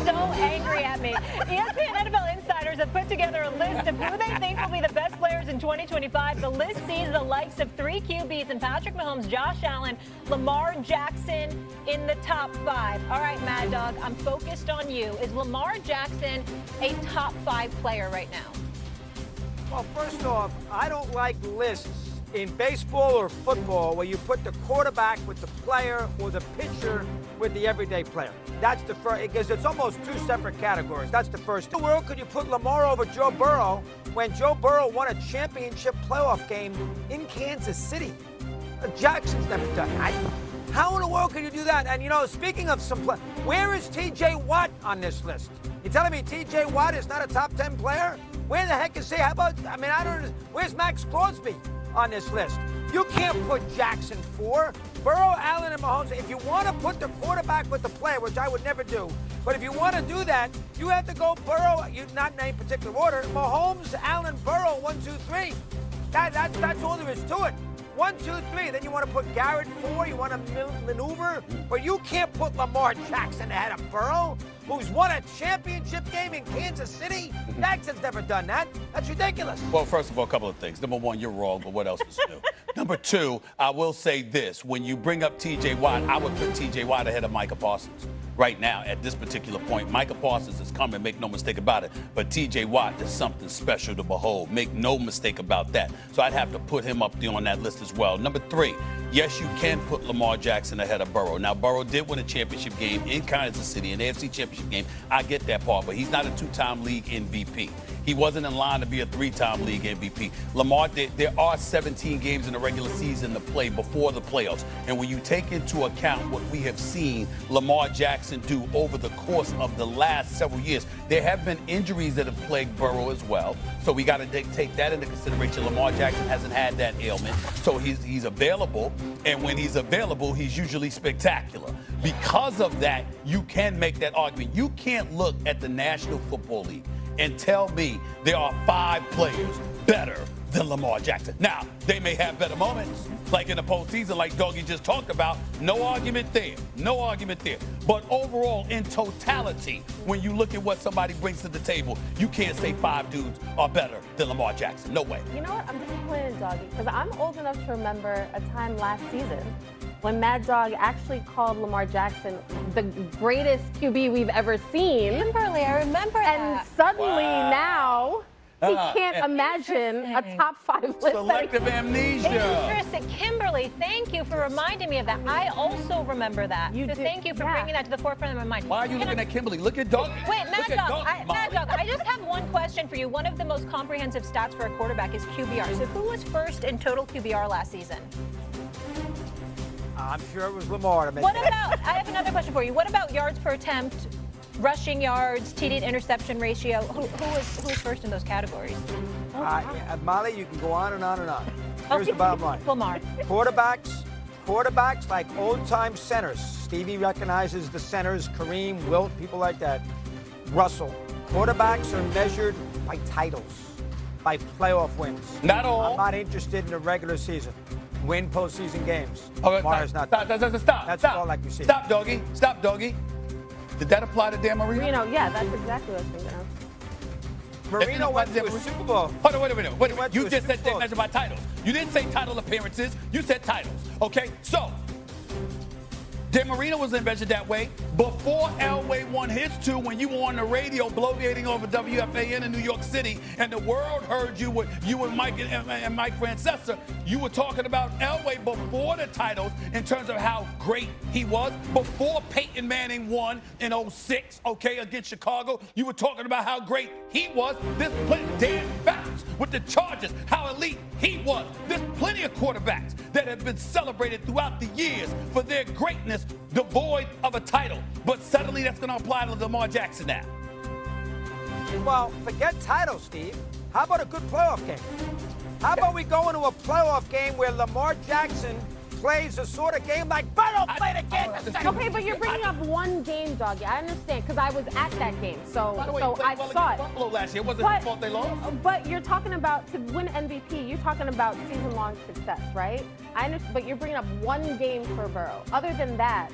so angry at me. ESPN NFL insiders have put together a list of who they think will be the best players in 2025. The list sees the likes of 3 QBs and Patrick Mahomes, Josh Allen, Lamar Jackson in the top 5. All right, Mad Dog, I'm focused on you. Is Lamar Jackson a top 5 player right now? Well, first off, I don't like lists in baseball or football where you put the quarterback with the player or the pitcher with the everyday player. That's the first, because it's almost 2 separate categories. That's the first. In the world could you put Lamar over Joe Burrow when Joe Burrow won a championship playoff game in Kansas City? Jackson's never done that. How in the world can you do that? And, you know, speaking of where is T.J. Watt on this list? You telling me T.J. Watt is not a top 10 player? Where the heck is he? How about, I mean, I don't know. Where's Max Crosby on this list? You can't put Jackson 4. Burrow, Allen, and Mahomes. If you want to put the quarterback with the player, which I would never do, but if you want to do that, you have to go Burrow, not in any particular order, Mahomes, Allen, Burrow, 1, 2, 3. That's all there is to it. 1, 2, 3. Then you want to put Garrett 4. You want to maneuver. But you can't put Lamar Jackson ahead of Burrow, who's won a championship game in Kansas City. Jackson's never done that. That's ridiculous. Well, first of all, a couple of things. Number one, you're wrong, but what else is new? Number two, I will say this. When you bring up T.J. Watt, I would put T.J. Watt ahead of Micah Parsons. Right now, at this particular point, Micah Parsons is coming, make no mistake about it. But T.J. Watt is something special to behold. Make no mistake about that. So I'd have to put him up there on that list as well. Number 3, yes, you can put Lamar Jackson ahead of Burrow. Now, Burrow did win a championship game in Kansas City, an AFC championship game. I get that part, but he's not a 2-time league MVP. He wasn't in line to be a 3-time league MVP. Lamar, there are 17 games in the regular season to play before the playoffs. And when you take into account what we have seen Lamar Jackson do over the course of the last several years, there have been injuries that have plagued Burrow as well. So we got to take that into consideration. Lamar Jackson hasn't had that ailment. So he's available. And when he's available, he's usually spectacular. Because of that, you can make that argument. You can't look at the National Football League and tell me there are 5 players better than Lamar Jackson. Now, they may have better moments, like in the postseason, like Doggy just talked about. No argument there. No argument there. But overall, in totality, when you look at what somebody brings to the table, you can't say 5 dudes are better than Lamar Jackson. No way. You know what? I'm disappointed, Doggy, because I'm old enough to remember a time last season when Mad Dog actually called Lamar Jackson the greatest QB we've ever seen. Kimberly, I remember that. And suddenly now he can't imagine a top 5 list. Selective amnesia. Interesting. Kimberly, thank you for reminding me of that. I also remember that. Thank you for bringing that to the forefront of my mind. Why are you looking at Kimberly? Look at Doggy. Wait, Mad Dog, I just have one question for you. One of the most comprehensive stats for a quarterback is QBR. So who was first in total QBR last season? I'm sure it was Lamar. What about, I have another question for you. What about yards per attempt, rushing yards, TD to interception ratio? Who was first in those categories? Molly, you can go on and on and on. Here's the bottom line. Lamar. Quarterbacks like old-time centers. Stevie recognizes the centers, Querim, Wilt, people like that. Russell. Quarterbacks are measured by titles, by playoff wins. Not all. I'm not interested in the regular season. Win postseason games. Okay, Lamar's not. Stop. That's all like you see. Stop, Doggy. Stop, Doggy. Did that apply to Dan Marino? Yeah, that's exactly what I was thinking of. Marino went to a Super Bowl. Hold on, wait a minute. You just said they measure by titles. You didn't say title appearances. You said titles. Okay? So, Dan Marino was measured that way before Elway won his 2 when you were on the radio bloviating over WFAN in New York City and the world heard you and Mike and Mike Francesa. You were talking about Elway before the titles in terms of how great he was. Before Peyton Manning won in 06, okay, against Chicago, you were talking about how great he was. There's plenty, Dan Fouts with the Chargers, how elite he was. There's plenty of quarterbacks that have been celebrated throughout the years for their greatness devoid of a title. But suddenly that's going to apply to Lamar Jackson now. Well, forget titles, Steve. How about a good playoff game? How about we go into a playoff game where Lamar Jackson plays a sort of game like Burrow played against the second. Okay, but you're bringing up one game, Doggy. I understand, because I was at that game, so By the way, I saw it. Buffalo last year. It wasn't his fault they lost. But you're talking about, to win MVP, you're talking about season-long success, right? I understand, but you're bringing up one game for Burrow. Other than that,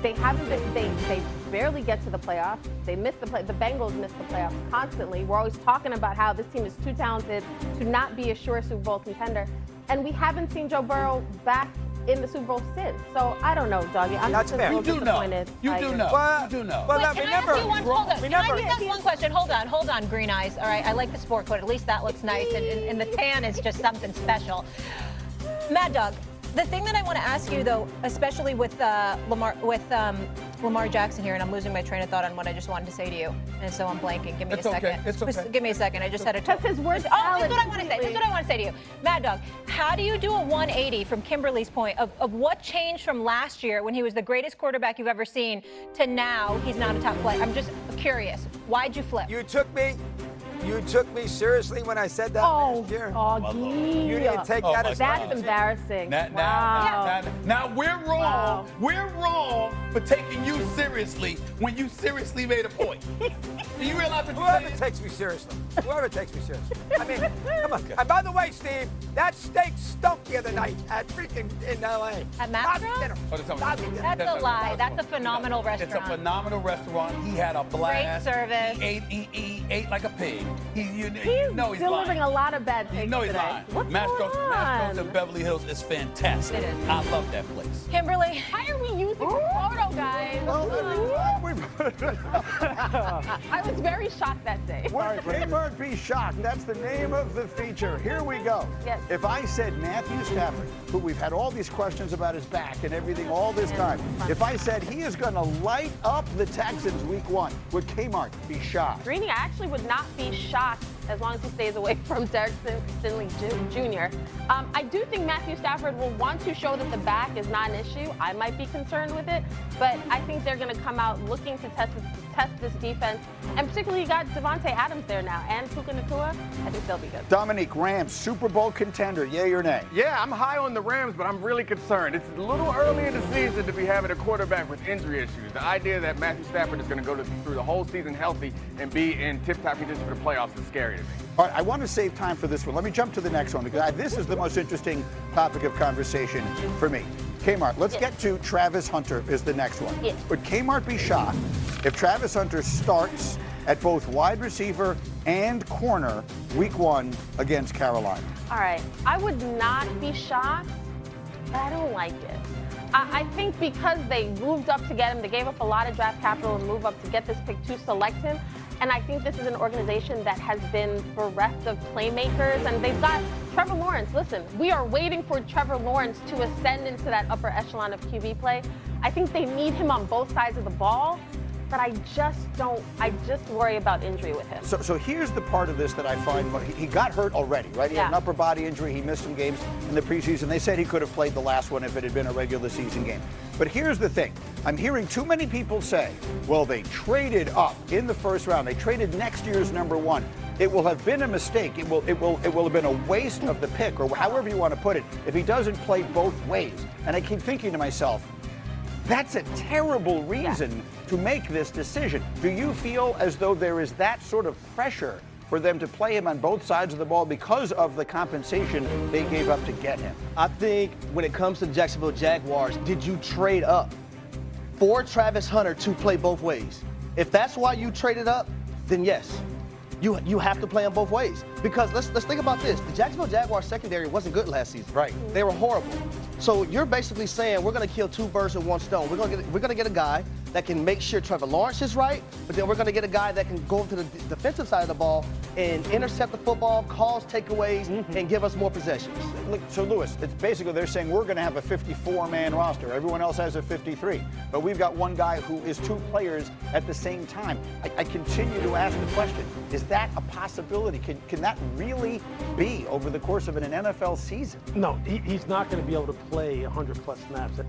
they haven't been, they barely get to the playoffs. They miss the Bengals miss the playoffs constantly. We're always talking about how this team is too talented to not be a sure Super Bowl contender. And we haven't seen Joe Burrow back in the Super Bowl since. So I don't know, Doggy. I'm just a little disappointed. You do know. Well, You do know. well, Wait, remember, can I ask you one? Hold on. remember, Can I just ask one question? Hold on, Green Eyes. All right, I like the sport coat. At least that looks nice, and the tan is just something special. Mad Dog, the thing that I want to ask you though, especially with Lamar Jackson here, and I'm losing my train of thought on what I just wanted to say to you, and so I'm blanking. Give me a second. Okay. It's okay. Give me a second. I just had a. Because his words. Oh, this is what I want to say. This is what I want to say to you, Mad Dog. How do you do a 180 from Kimberly's point of what changed from last year when he was the greatest quarterback you've ever seen to now he's not a top player? I'm just curious. Why'd you flip? you took me seriously when I said that last year. Doggy. You didn't take that as That's embarrassing. Now we're wrong. Wow. We're wrong for taking you seriously when you seriously made a point. Do you realize what you're Whoever saying? takes me seriously. Whoever takes me seriously. I mean, come on. And by the way, Steve, that steak stunk the other night at freaking in L.A. At Matt's Not dinner. Not dinner. That's a lie. That's a phenomenal It's restaurant. a phenomenal restaurant. He had a blast. Great service. He ate like a pig. You He's know he's delivering lying. a lot of bad takes You know he's today. lying. What's Mastro's going on? in Beverly Hills is fantastic. It is. I love that place. Kimberly. Why are we using the photo, guys? I was very shocked that day. Would Kmart be shocked? That's the name of the feature. Here we go. Yes. If I said Matthew Stafford, who we've had all these questions about his back and everything all this time, if I said he is going to light up the Texans week 1, would Kmart be shocked? Greeny, I actually would not be shocked as long as he stays away from Derek Stingley Jr. I do think Matthew Stafford will want to show that the back is not an issue. I might be concerned with it, but I think they're going to come out looking to test this defense, and particularly you got Devontae Adams there now and Puka Nacua. I think they'll be good. Dominique, Rams, Super Bowl contender, yay or nay? Yeah, I'm high on the Rams, but I'm really concerned. It's a little early in the season to be having a quarterback with injury issues. The idea that Matthew Stafford is going to go through the whole season healthy and be in tip-top condition for the playoffs is scary to me. All right, I want to save time for this one. Let me jump to the next one because this is the most interesting topic of conversation for me. Kmart, let's get to Travis Hunter is the next one. Yes. Would Kmart be shocked if Travis Hunter starts at both wide receiver and corner week 1 against Carolina? All right, I would not be shocked, but I don't like it. I think because they moved up to get him, they gave up a lot of draft capital and move up to get this pick to select him. And I think this is an organization that has been bereft of playmakers, and they've got Trevor Lawrence. Listen, we are waiting for Trevor Lawrence to ascend into that upper echelon of QB play. I think they need him on both sides of the ball, but I just worry about injury with him. So here's the part of this that I find, he got hurt already, right? He had an upper body injury. He missed some games in the preseason. They said he could have played the last one if it had been a regular season game. But here's the thing. I'm hearing too many people say, well, they traded up in the first round. They traded next year's number 1. It will have been a mistake. It will have been a waste of the pick, or however you want to put it, if he doesn't play both ways. And I keep thinking to myself, that's a terrible reason to make this decision. Do you feel as though there is that sort of pressure for them to play him on both sides of the ball because of the compensation they gave up to get him? I think when it comes to the Jacksonville Jaguars, did you trade up for Travis Hunter to play both ways? If that's why you traded up, then yes. You have to play them both ways. Because let's think about this. The Jacksonville Jaguars secondary wasn't good last season. Right. They were horrible. So you're basically saying we're going to kill 2 birds with 1 stone. We're going to get a guy that can make sure Trevor Lawrence is right, but then we're going to get a guy that can go to the defensive side of the ball and intercept the football, cause takeaways, and give us more possessions. Look, so Lewis, it's basically they're saying we're going to have a 54-man roster. Everyone else has a 53. But we've got one guy who is 2 players at the same time. I continue to ask the question, is that a possibility? Can that really be over the course of an NFL season? No, he's not going to be able to play 100-plus snaps.